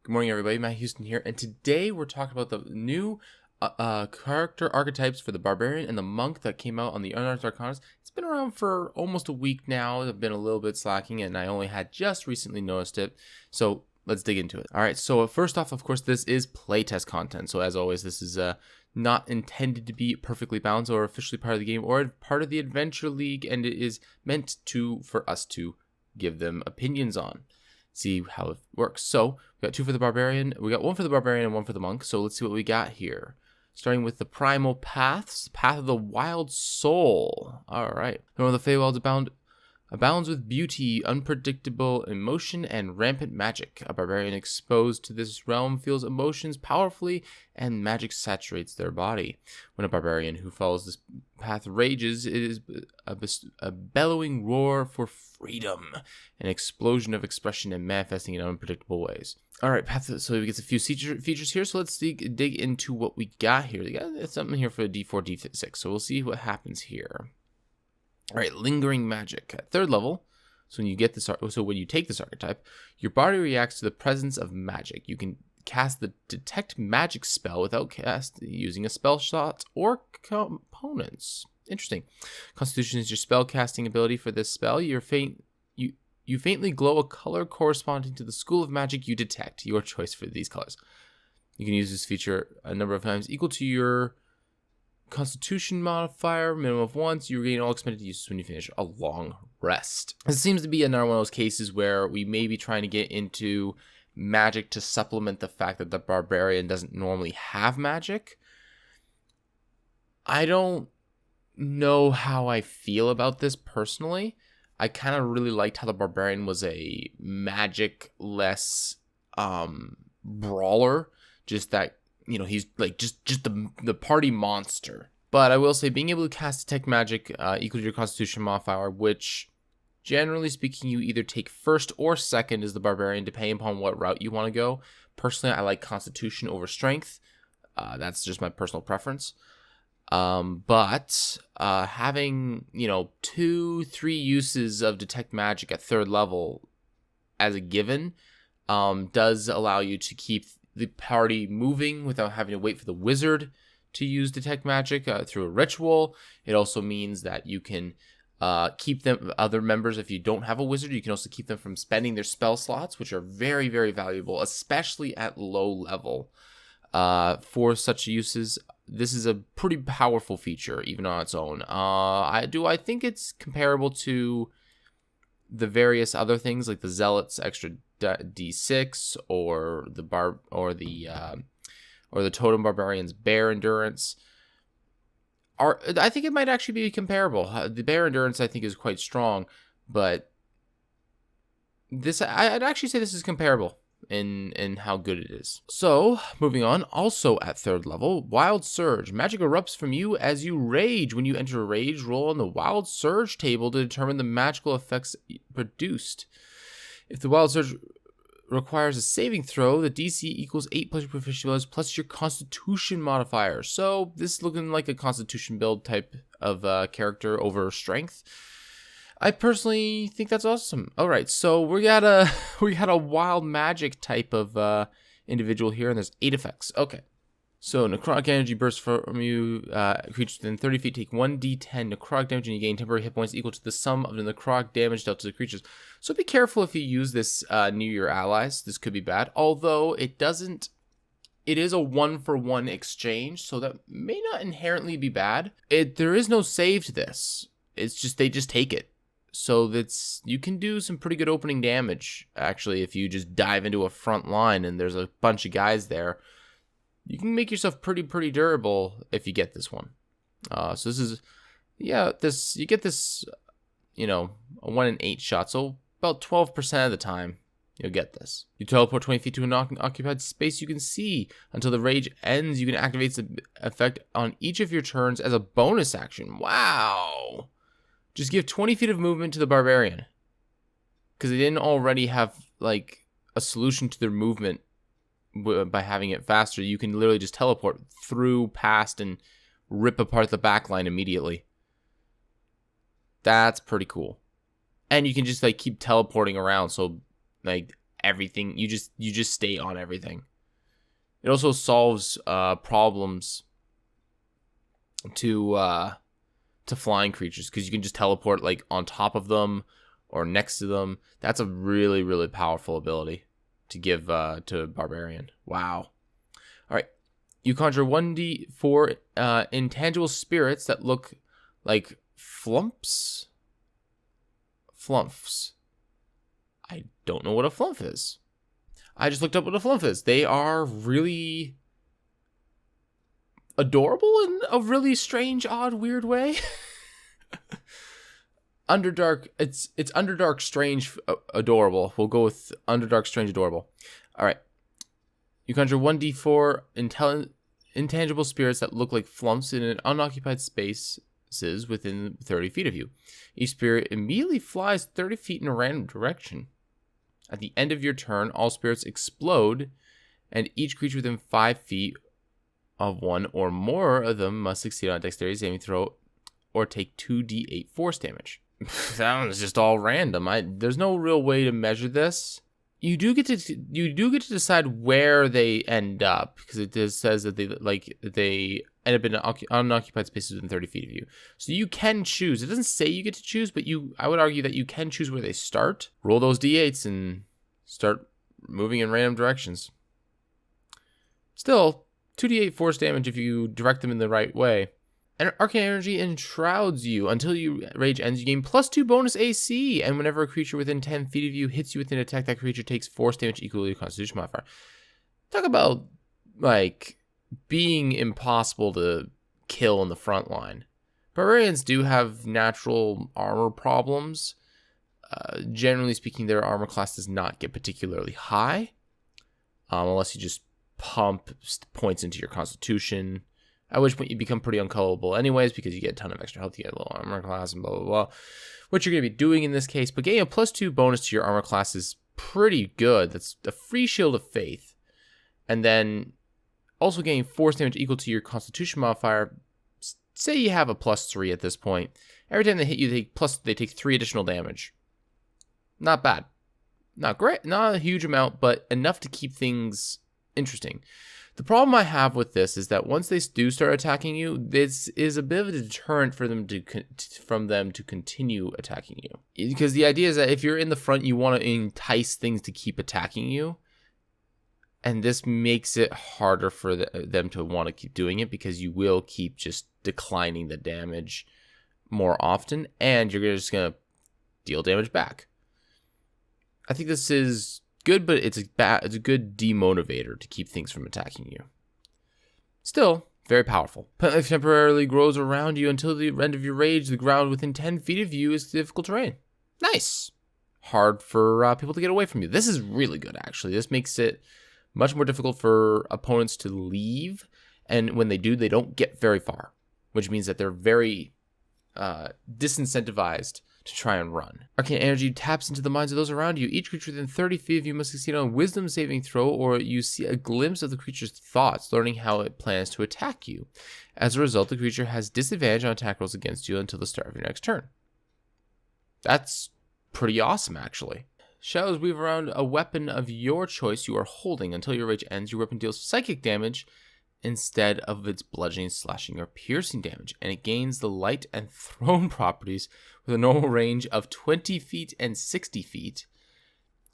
Good morning, everybody. Matt Houston here, and today we're talking about the new character archetypes for the Barbarian and the Monk that came out on the Unearthed Arcanas. It's been around for almost a week now. I've been a little bit slacking, and I only had just recently noticed it. So let's dig into it. All right, so first off, of course, this is playtest content. So as always, this is not intended to be perfectly balanced or officially part of the game or part of the Adventure League, and it is meant for us to give them opinions on. See how it works. So we got two for the Barbarian. We got one for the Barbarian and one for the Monk. So let's see what we got here. Starting with the Primal Paths, Path of the Wild Soul. All right. One of the Feywilds abounds with beauty, unpredictable emotion, and rampant magic. A barbarian exposed to this realm feels emotions powerfully, and magic saturates their body. When a barbarian who follows this path rages, it is a bellowing roar for freedom, an explosion of expression and manifesting in unpredictable ways. All right, so we get a few features here, so let's dig into what we got here. We got something here for a D4, D6, so we'll see what happens here. All right, lingering magic at third level. So when you take this archetype, your body reacts to the presence of magic. You can cast the detect magic spell without using a spell slot or components. Interesting. Constitution is your spell casting ability for this spell. You faintly glow a color corresponding to the school of magic you detect. Your choice for these colors. You can use this feature a number of times equal to your Constitution modifier, minimum of once. You regain all expended uses when you finish a long rest. This seems to be another one of those cases where we may be trying to get into magic to supplement the fact that the Barbarian doesn't normally have magic. I don't know how I feel about this personally. I kind of really liked how the Barbarian was a magic-less brawler. Just that, you know, he's like just the party monster. But I will say, being able to cast detect magic equal to your Constitution modifier, which generally speaking you either take first or second as the Barbarian, depending upon what route you want to go. Personally, I like Constitution over Strength. That's just my personal preference. But having, 2-3 uses of detect magic at third level as a given does allow you to keep the party moving without having to wait for the wizard to use detect magic through a ritual. It also means that you can keep other members, if you don't have a wizard, you can also keep them from spending their spell slots, which are very, very valuable, especially at low level. For such uses, this is a pretty powerful feature, even on its own. I think it's comparable to the various other things like the Zealot's extra D6 or the Totem Barbarian's Bear Endurance. I think it might actually be comparable. The Bear Endurance I think is quite strong, but I'd actually say this is comparable in how good it is. So, moving on, also at third level, Wild Surge. Magic erupts from you as you rage. When you enter a rage, roll on the Wild Surge table to determine the magical effects produced. If the Wild Surge requires a saving throw, the DC equals 8 plus your proficiency plus your Constitution modifier. So, this is looking like a Constitution build type of character over Strength. I personally think that's awesome. All right, so we got a wild magic type of individual here, and there's 8 effects. Okay, so necrotic energy bursts from you. Creatures within 30 feet take 1d10 necrotic damage, and you gain temporary hit points equal to the sum of the necrotic damage dealt to the creatures. So be careful if you use this near your allies. This could be bad. Although it doesn't. It is a 1-for-1 exchange, so that may not inherently be bad. There is no save to this. It's just they just take it. So you can do some pretty good opening damage, actually, if you just dive into a front line and there's a bunch of guys there. You can make yourself pretty durable if you get this one. So this is, you get this, a 1 in 8 shot. So about 12% of the time, you'll get this. You teleport 20 feet to an occupied space you can see. Until the rage ends, you can activate the effect on each of your turns as a bonus action. Wow. Just give 20 feet of movement to the Barbarian. Because they didn't already have, like, a solution to their movement by having it faster. You can literally just teleport through, past, and rip apart the backline immediately. That's pretty cool. And you can just, like, keep teleporting around. So, like, everything. You just stay on everything. It also solves problems to flying creatures, because you can just teleport like on top of them or next to them. That's a really, really powerful ability to give to Barbarian. Wow. All right. You conjure 1d4 intangible spirits that look like flumps. Flumps. I don't know what a flump is. I just looked up what a flump is. They are really adorable in a really strange, odd, weird way. Underdark, it's Underdark, strange, adorable. We'll go with Underdark, strange, adorable. All right. You conjure 1d4 intangible spirits that look like flumps in an unoccupied spaces within 30 feet of you. Each spirit immediately flies 30 feet in a random direction. At the end of your turn, all spirits explode, and each creature within 5 feet of one or more of them must succeed on a dexterity saving throw or take 2d8 force damage. That one's just all random. There's no real way to measure this. You do get to decide where they end up, because it just says that they end up in unoccupied spaces within 30 feet of you. So you can choose. It doesn't say you get to choose, but I would argue that you can choose where they start. Roll those d8s and start moving in random directions. Still, 2d8 force damage if you direct them in the right way. And arcane energy enshrouds you. Until your rage ends, you gain +2 bonus AC. And whenever a creature within 10 feet of you hits you with an attack, that creature takes force damage equal to your constitution modifier. Talk about, like, being impossible to kill in the front line. Barbarians do have natural armor problems. Generally speaking, their armor class does not get particularly high. Unless you just pump points into your constitution. At which point you become pretty unkillable anyways, because you get a ton of extra health, you get a low armor class, and blah, blah, blah. What you're going to be doing in this case. But getting a +2 bonus to your armor class is pretty good. That's a free shield of faith. And then also getting force damage equal to your constitution modifier. Say you have a +3 at this point. Every time they hit you, they take 3 additional damage. Not bad. Not great. Not a huge amount, but enough to keep things interesting. The problem I have with this is that once they do start attacking you, this is a bit of a deterrent for them to continue attacking you. Because the idea is that if you're in the front, you want to entice things to keep attacking you. And this makes it harder for them to want to keep doing it, because you will keep just declining the damage more often, and you're just going to deal damage back. I think this is good, but it's a good demotivator to keep things from attacking you. Still, very powerful. Plant life temporarily grows around you until the end of your rage. The ground within 10 feet of you is difficult terrain. Nice. Hard for people to get away from you. This is really good, actually. This makes it much more difficult for opponents to leave, and when they do, they don't get very far, which means that they're very disincentivized to try and run. Arcane energy taps into the minds of those around you. Each creature within 30 feet of you must succeed on a wisdom saving throw, or you see a glimpse of the creature's thoughts, learning how it plans to attack you. As a result, the creature has disadvantage on attack rolls against you until the start of your next turn. That's pretty awesome, actually. Shadows weave around a weapon of your choice you are holding. Until your rage ends, your weapon deals psychic damage instead of its bludgeoning, slashing, or piercing damage, and it gains the light and thrown properties with a normal range of 20 feet and 60 feet.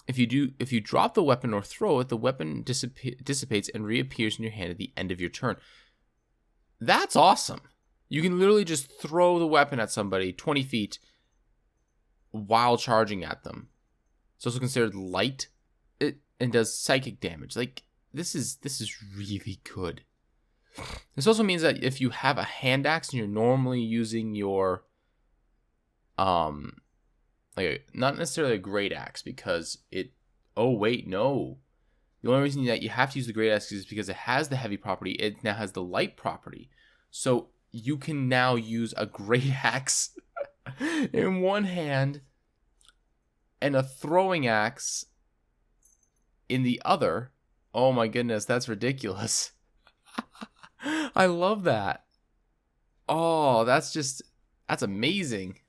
If you drop the weapon or throw it, the weapon dissipates and reappears in your hand at the end of your turn. That's awesome. You can literally just throw the weapon at somebody 20 feet while charging at them. It's also considered light, and does psychic damage. Like, this is really good. This also means that if you have a hand axe and you're normally using your like not necessarily a great axe, because the only reason that you have to use the great axe is because it has the heavy property. It now has the light property, so you can now use a great axe in one hand and a throwing axe in the other. Oh my goodness, that's ridiculous. I love that. Oh, that's amazing.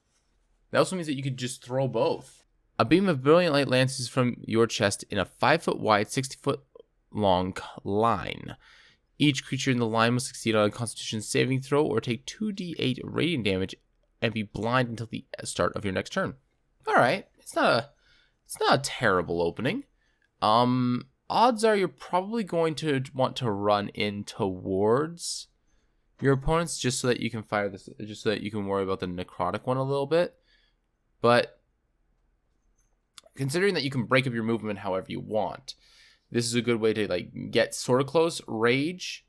That also means that you could just throw both. A beam of brilliant light lances from your chest in a 5-foot wide, 60-foot long line. Each creature in the line must succeed on a Constitution saving throw or take 2d8 radiant damage and be blind until the start of your next turn. All right, it's not a terrible opening. Odds are you're probably going to want to run in towards your opponents just so that you can fire this, just so that you can worry about the necrotic one a little bit. But considering that you can break up your movement however you want, this is a good way to like get sort of close, rage,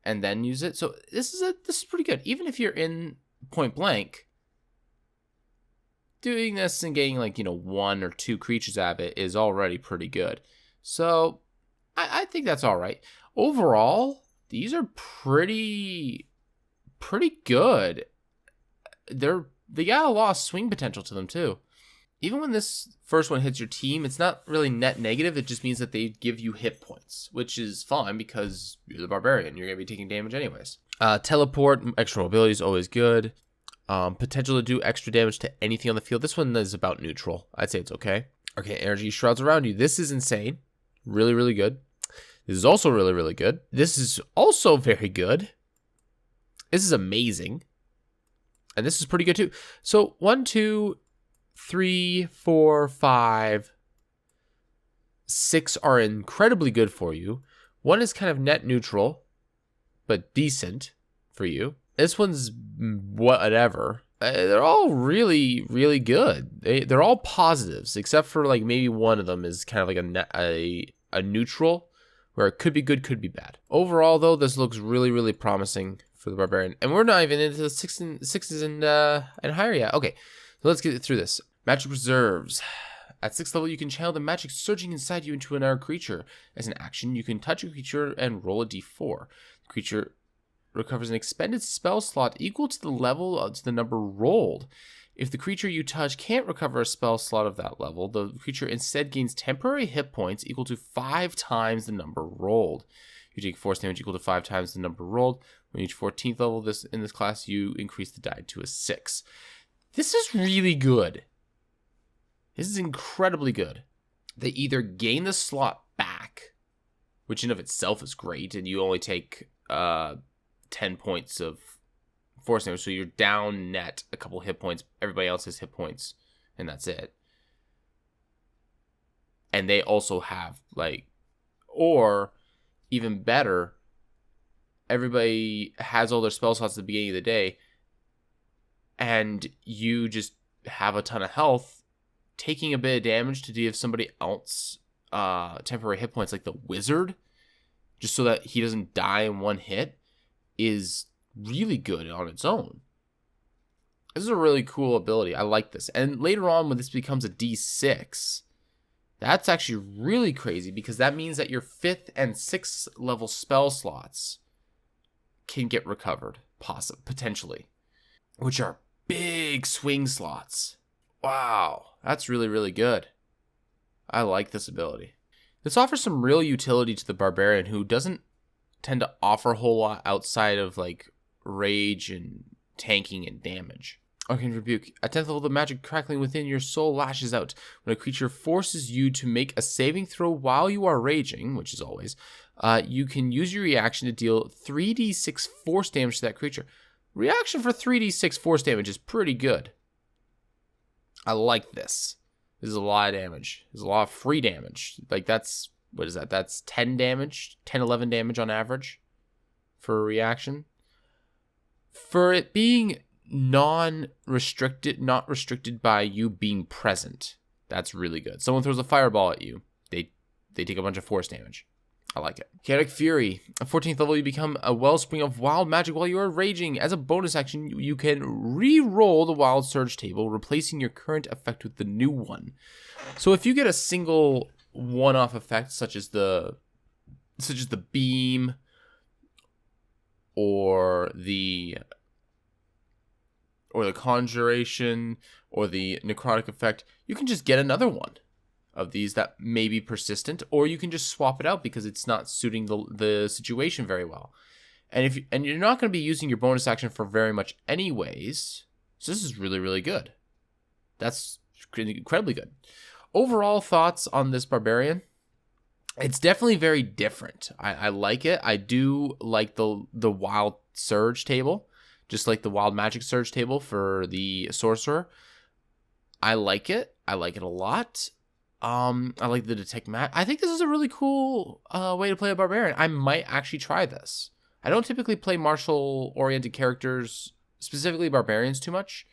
and then use it. So this is pretty good. Even if you're in point blank, doing this and getting like 1 or 2 creatures out of it is already pretty good. So I think that's all right. Overall, these are pretty good. They got a lot of swing potential to them too. Even when this first one hits your team, it's not really net negative. It just means that they give you hit points, which is fine because you're the Barbarian. You're going to be taking damage anyways. Teleport, extra mobility is always good. Potential to do extra damage to anything on the field. This one is about neutral. I'd say it's okay. Okay, energy shrouds around you. This is insane. Really, really good. This is also really, really good. This is also very good. This is amazing. And this is pretty good too. So 1, 2, 3, 4, 5, 6 are incredibly good for you. 1 is kind of net neutral, but decent for you. This one's whatever. They're all really, really good. They're all positives, except for like maybe one of them is kind of like a neutral, where it could be good, could be bad. Overall, though, this looks really, really promising for the Barbarian, and we're not even into the sixes and higher yet. Okay, so let's get through this. Magic Reserves. At 6th level, you can channel the magic surging inside you into another creature. As an action, you can touch a creature and roll a d4. The creature recovers an expended spell slot equal to the level of the number rolled. If the creature you touch can't recover a spell slot of that level, the creature instead gains temporary hit points equal to 5 times the number rolled. You take force damage equal to 5 times the number rolled. When you reach 14th level in this class, you increase the die to a 6. This is really good. This is incredibly good. They either gain the slot back, which in of itself is great, and you only take 10 points of force damage, so you're down net a couple hit points. Everybody else has hit points, and that's it. And they also have or even better, everybody has all their spell slots at the beginning of the day, and you just have a ton of health, taking a bit of damage to give somebody else temporary hit points, like the wizard, just so that he doesn't die in one hit, is really good on its own. This is a really cool ability. I like this. And later on, when this becomes a D6, that's actually really crazy, because that means that your 5th and 6th level spell slots can get recovered, potentially, which are big swing slots. Wow, that's really, really good. I like this ability. This offers some real utility to the Barbarian, who doesn't tend to offer a whole lot outside of rage and tanking and damage. Arcane Rebuke. At 10th level, the magic crackling within your soul lashes out. When a creature forces you to make a saving throw while you are raging, which is always, you can use your reaction to deal 3d6 force damage to that creature. Reaction for 3d6 force damage is pretty good. I like this. This is a lot of damage. There's a lot of free damage. That's, what is that? That's 10 damage, 10, 11 damage on average for a reaction. For it being not restricted by you being present, that's really good. Someone throws a fireball at you, they take a bunch of force damage. I like it. Chaotic Fury. At 14th level, you become a wellspring of wild magic while you are raging. As a bonus action, you can re-roll the Wild Surge table, replacing your current effect with the new one. So if you get a single one-off effect, such as the beam or the conjuration or the necrotic effect, you can just get another one of these that may be persistent, or you can just swap it out because it's not suiting the situation very well. And you're not going to be using your bonus action for very much anyways, so this is really, really good. That's incredibly good. Overall thoughts on this Barbarian? It's definitely very different. I like it. I do like the Wild Surge table, just like the Wild Magic Surge table for the Sorcerer. I like it. I like it a lot. I like the Detect Magic. I think this is a really cool way to play a Barbarian. I might actually try this. I don't typically play martial-oriented characters, specifically Barbarians, too much,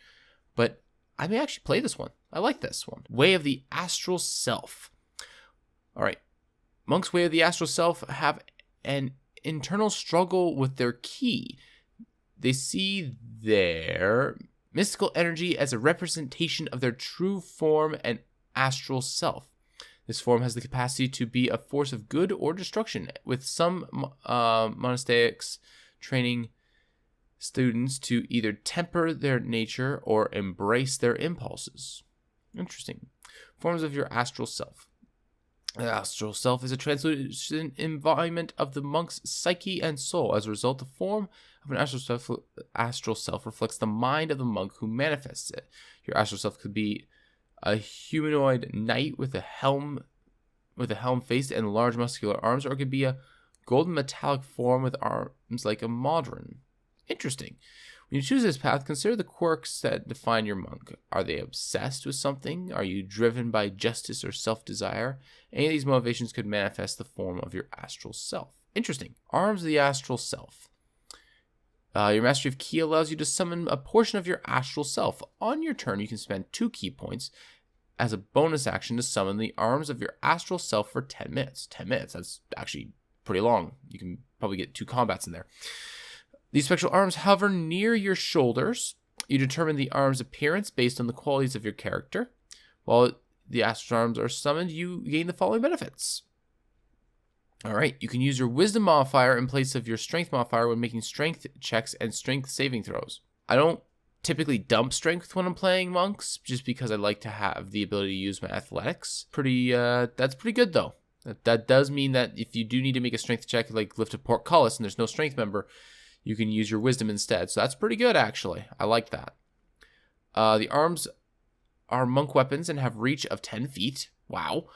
but I may actually play this one. I like this one. Way of the Astral Self. All right. Monks' Way of the Astral Self have an internal struggle with their ki. They see their mystical energy as a representation of their true form and astral self. This form has the capacity to be a force of good or destruction, with some monastics training students to either temper their nature or embrace their impulses. Interesting. Forms of your astral self. The astral self is a translucent embodiment of the monk's psyche and soul. As a result, the form of an astral self reflects the mind of the monk who manifests it. Your astral self could be a humanoid knight with a helm face and large muscular arms, or it could be a golden metallic form with arms like a modron. Interesting. When you choose this path, consider the quirks that define your monk. Are they obsessed with something? Are you driven by justice or self-desire? Any of these motivations could manifest the form of your astral self. Interesting. Arms of the astral self. Your mastery of ki allows you to summon a portion of your astral self. On your turn, you can spend 2 ki points as a bonus action to summon the arms of your astral self for 10 minutes. 10 minutes, that's actually pretty long. You can probably get 2 combats in there. These spectral arms hover near your shoulders. You determine the arm's appearance based on the qualities of your character. While the astral arms are summoned, you gain the following benefits. All right, you can use your wisdom modifier in place of your strength modifier when making strength checks and strength saving throws. I don't typically dump strength when I'm playing monks, just because I like to have the ability to use my athletics. That's pretty good though. That does mean that if you do need to make a strength check, like lift a portcullis and there's no strength member, you can use your wisdom instead. So that's pretty good, actually. I like that. The arms are monk weapons and have reach of 10 feet. Wow.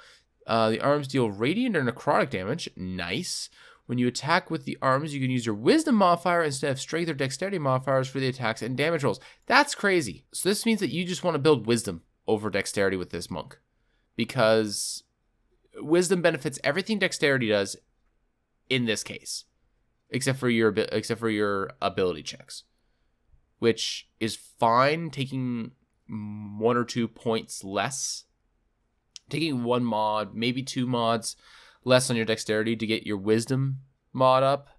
The arms deal radiant or necrotic damage. Nice. When you attack with the arms, you can use your wisdom modifier instead of strength or dexterity modifiers for the attacks and damage rolls. That's crazy. So this means that you just want to build wisdom over dexterity with this monk, because wisdom benefits everything dexterity does in this case. Except for your ability checks, which is fine. Taking 1 or 2 points less, taking 1 mod, maybe 2 mods less on your dexterity to get your wisdom mod up.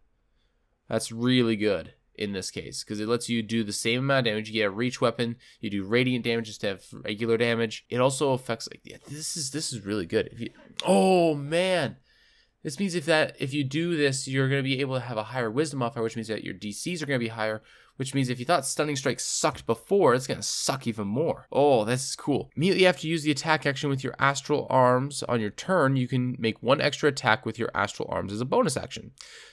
That's really good in this case, because it lets you do the same amount of damage. You get a reach weapon, you do radiant damage instead of regular damage. It also affects this is really good. Oh man. This means if you do this, you're going to be able to have a higher wisdom modifier, which means that your DCs are going to be higher, which means if you thought Stunning Strike sucked before, it's going to suck even more. Oh, this is cool. Immediately after you use the attack action with your astral arms on your turn, you can make 1 extra attack with your astral arms as a bonus action.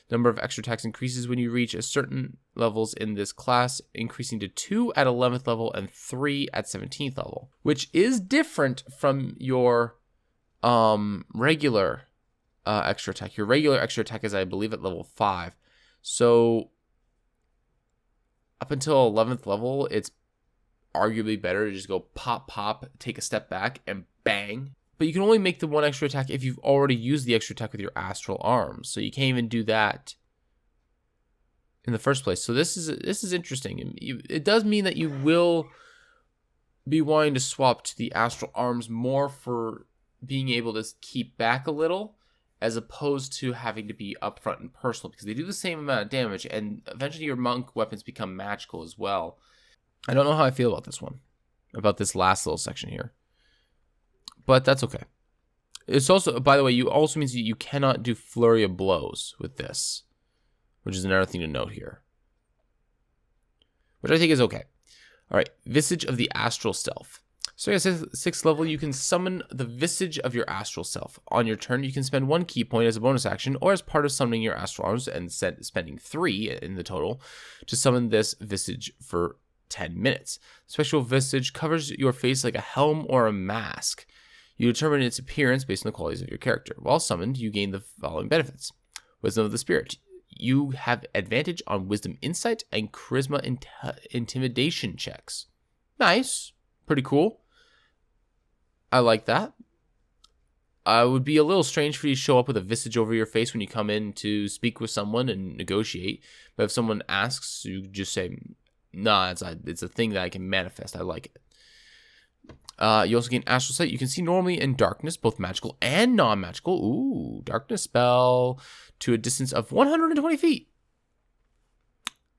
The number of extra attacks increases when you reach a certain levels in this class, increasing to 2 at 11th level and 3 at 17th level, which is different from your regular extra attack. Your regular extra attack is, I believe, at level 5. So up until 11th level, it's arguably better to just go pop, pop, take a step back, and bang. But you can only make the 1 extra attack if you've already used the extra attack with your astral arms. So you can't even do that in the first place. So this is interesting. It does mean that you will be wanting to swap to the astral arms more for being able to keep back a little, as opposed to having to be upfront and personal, because they do the same amount of damage, and eventually your monk weapons become magical as well. I don't know how I feel about this one, about this last little section here, but that's okay. It's also, by the way, you also means you cannot do flurry of blows with this, which is another thing to note here, which I think is okay. All right, Visage of the Astral Self. So at 6th level, you can summon the Visage of your Astral Self. On your turn, you can spend 1 ki point as a bonus action, or as part of summoning your Astral Arms and spending 3 in the total to summon this Visage for 10 minutes. Spectral visage covers your face like a helm or a mask. You determine its appearance based on the qualities of your character. While summoned, you gain the following benefits. Wisdom of the Spirit. You have advantage on Wisdom Insight and Charisma Intimidation checks. Nice. Pretty cool. I like that. It would be a little strange for you to show up with a visage over your face when you come in to speak with someone and negotiate. But if someone asks, you just say, nah, it's a thing that I can manifest. I like it. You also gain Astral Sight. You can see normally in darkness, both magical and non-magical. Ooh, darkness spell to a distance of 120 feet.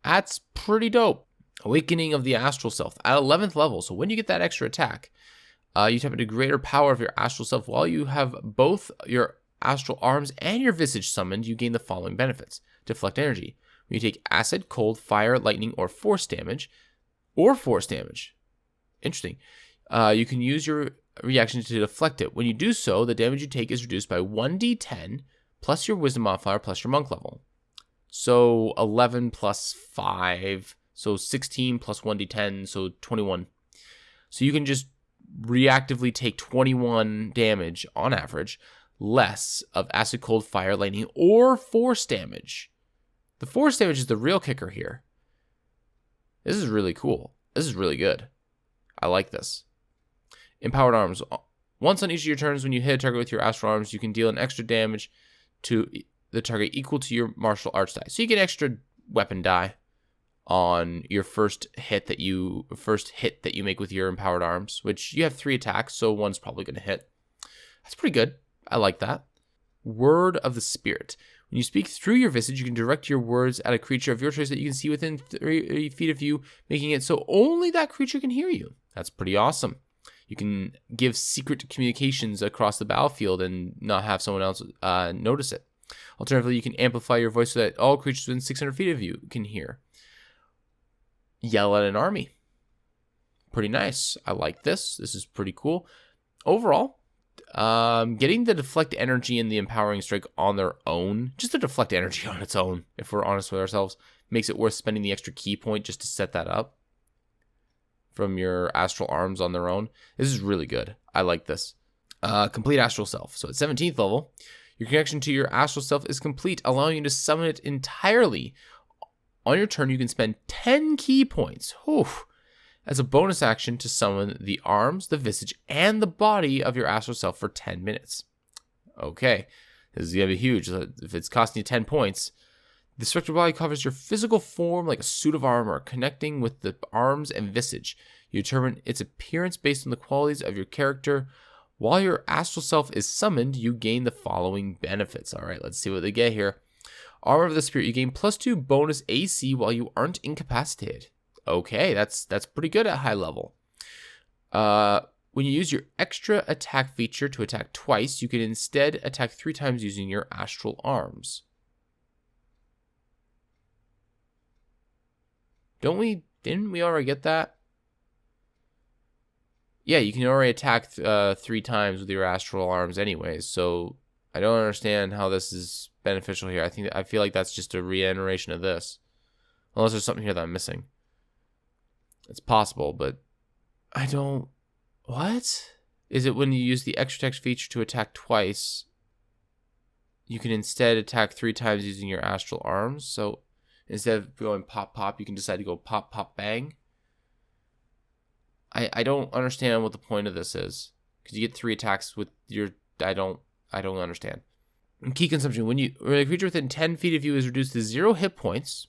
That's pretty dope. Awakening of the Astral Self at 11th level. So when you get that extra attack, you tap into greater power of your Astral Self. While you have both your Astral Arms and your Visage summoned, you gain the following benefits. Deflect energy. When you take acid, cold, fire, lightning, or force damage. Interesting. You can use your reaction to deflect it. When you do so, the damage you take is reduced by 1d10 plus your wisdom modifier plus your monk level. So 11 plus 5, so 16 plus 1d10, so 21. So you can just reactively take 21 damage on average, less of acid, cold, fire, lightning, or force damage. The force damage is the real kicker here. This is really cool. This is really good. I like this. Empowered Arms. Once on each of your turns, when you hit a target with your Astral Arms, you can deal an extra damage to the target equal to your martial arts die. So you get extra weapon die on your first hit that you make with your Empowered Arms, which you have 3 attacks, so one's probably going to hit. That's pretty good. I like that. Word of the Spirit. When you speak through your visage, you can direct your words at a creature of your choice that you can see within 3 feet of you, making it so only that creature can hear you. That's pretty awesome. You can give secret communications across the battlefield and not have someone else notice it. Alternatively, you can amplify your voice so that all creatures within 600 feet of you can hear. Yell at an army. Pretty nice. I like this. This is pretty cool. Overall, getting the deflect energy and the empowering strike on their own, just the deflect energy on its own, if we're honest with ourselves, makes it worth spending the extra key point just to set that up from your Astral Arms on their own. This is really good. I like this. Complete Astral Self. So at 17th level, your connection to your Astral Self is complete, allowing you to summon it entirely. On your turn, you can spend 10 key points as a bonus action to summon the arms, the visage, and the body of your Astral Self for 10 minutes. Okay, this is going to be huge. If it's costing you 10 points, the spectral body covers your physical form like a suit of armor, connecting with the arms and visage. You determine its appearance based on the qualities of your character. While your Astral Self is summoned, you gain the following benefits. All right, let's see what they get here. Armor of the Spirit. You gain +2 bonus AC while you aren't incapacitated. Okay, that's pretty good at high level. When you use your extra attack feature to attack twice, you can instead attack 3 times using your Astral Arms. Didn't we already get that? Yeah, you can already attack 3 times with your Astral Arms anyways, so I don't understand how this is beneficial here. I feel like that's just a reiteration of this. Unless there's something here that I'm missing. It's possible, but I don't... What? Is it when you use the extra text feature to attack twice, you can instead attack 3 times using your Astral Arms? So instead of going pop, pop, you can decide to go pop, pop, bang? I don't understand what the point of this is. Because you get 3 attacks with your... I don't understand. And key consumption. When a creature within 10 feet of you is reduced to 0 hit points,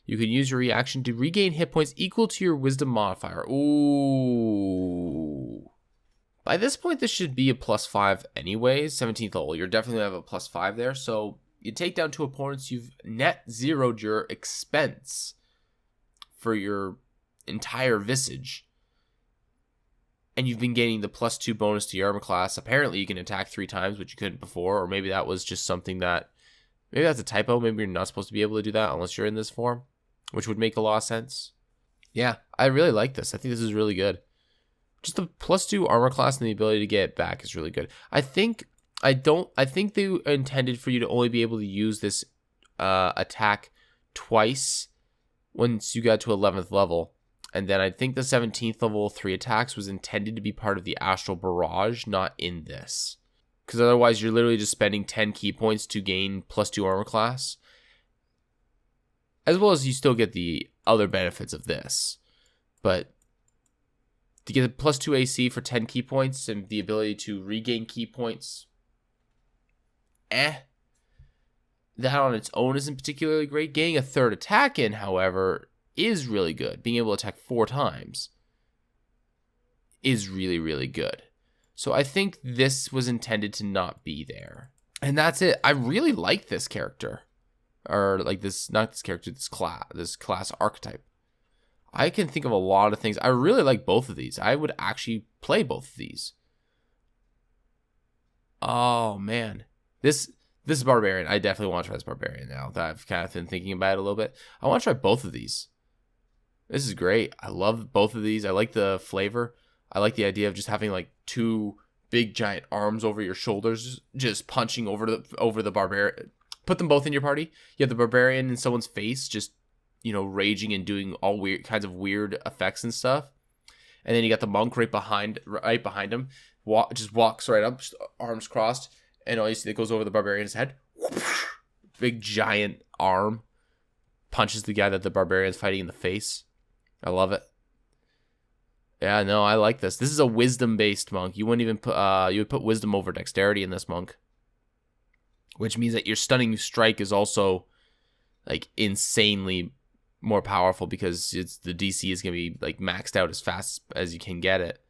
you can use your reaction to regain hit points equal to your wisdom modifier. Ooh. By this point, this should be a +5 anyways. 17th level. You're definitely going to have a +5 there. So you take down 2 opponents, you've net zeroed your expense for your entire visage. And you've been gaining the +2 bonus to your armor class. Apparently, you can attack 3 times, which you couldn't before. Or maybe that was just something that... Maybe that's a typo. Maybe you're not supposed to be able to do that unless you're in this form, which would make a lot of sense. Yeah, I really like this. I think this is really good. Just the +2 armor class and the ability to get it back is really good. I think they intended for you to only be able to use this attack twice once you got to 11th level. And then I think the 17th level 3 attacks was intended to be part of the Astral Barrage, not in this. Because otherwise you're literally just spending 10 key points to gain +2 armor class. As well as you still get the other benefits of this. But to get a +2 AC for 10 key points and the ability to regain key points, that on its own isn't particularly great. Getting a 3rd attack in, however, is really good. Being able to attack 4 times is really, really good. So I think this was intended to not be there. And that's it. I really like this character. Or like this, not this character, this class archetype. I can think of a lot of things. I really like both of these. I would actually play both of these. Oh, man. This is Barbarian. I definitely want to try this Barbarian now that I've kind of been thinking about it a little bit. I want to try both of these. This is great. I love both of these. I like the flavor. I like the idea of just having like 2 big giant arms over your shoulders, just punching over the Barbarian. Put them both in your party. You have the Barbarian in someone's face, just, you know, raging and doing all weird kinds of weird effects and stuff. And then you got the monk right behind him. Just walks right up, just arms crossed, and all you see that goes over the Barbarian's head. Big giant arm punches the guy that the Barbarian's fighting in the face. I love it. Yeah, no, I like this. This is a wisdom-based monk. You wouldn't even put you would put wisdom over dexterity in this monk, which means that your stunning strike is also like insanely more powerful because the DC is gonna be like maxed out as fast as you can get it.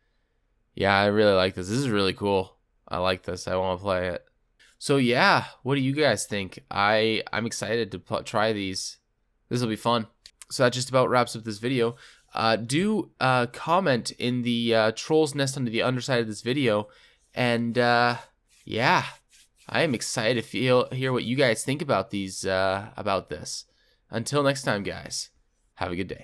Yeah, I really like this. This is really cool. I like this. I want to play it. So yeah, what do you guys think? I'm excited to try these. This will be fun. So that just about wraps up this video. Do comment in the troll's nest under the underside of this video, and yeah, I am excited to hear what you guys think about these about this. Until next time, guys, have a good day.